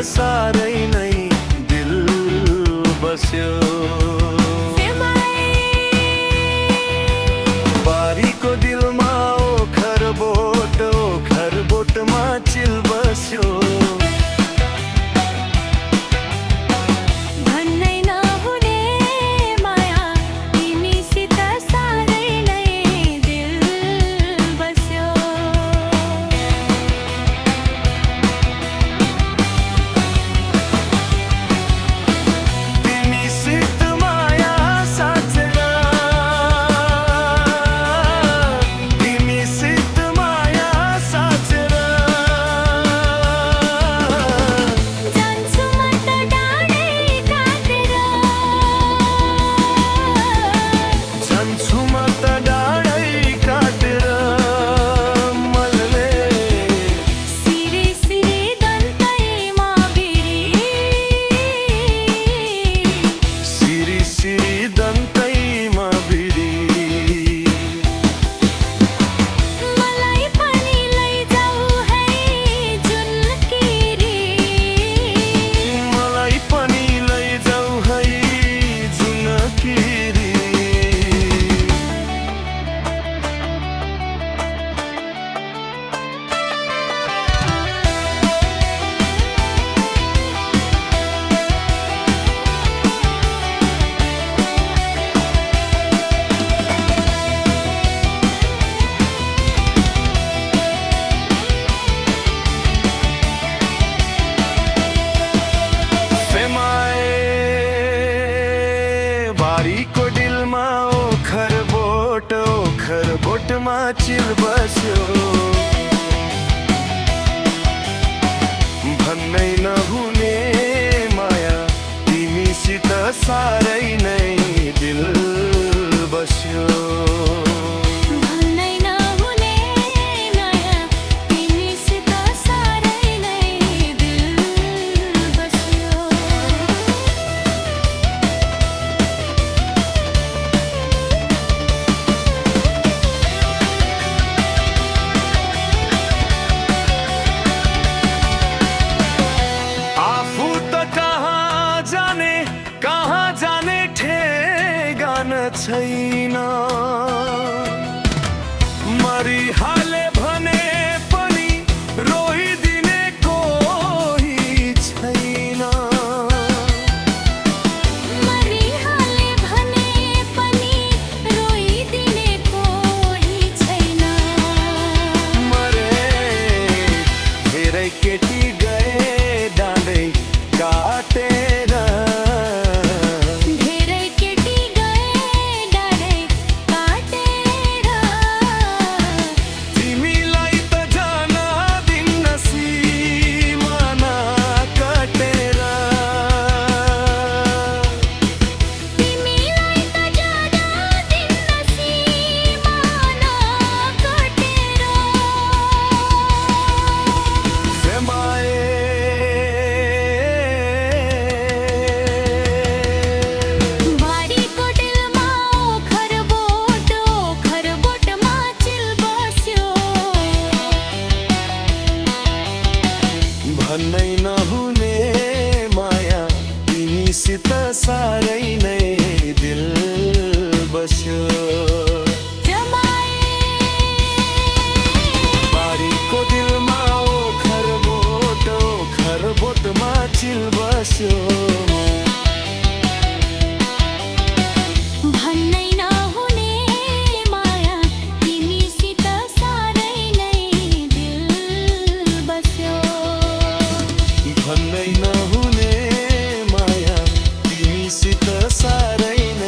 सारै नै दिल बस्यो। बारीको दिलमा ओखर बोटमा चिल बस्यो। बारीको दिलमा ओखर बोटमा चिल बस्यो। भन्नै नहुने माया तिमीसित सारै नै दिल बस्यो। छैन मरिहाले भने पनि रोइदिने कोही छैन। मरिहाले भने पनि रोइदिने कोही छैन। मरे धेरै केटी गए डाँडै काटेर। भन्नै नहुने माया तिमीसित सारै नै दिल बस्यो। बारीको दिलमा ओखर बोटमा चिल बस्यो। भन्नै नहुने माया तिमीसित सारै नै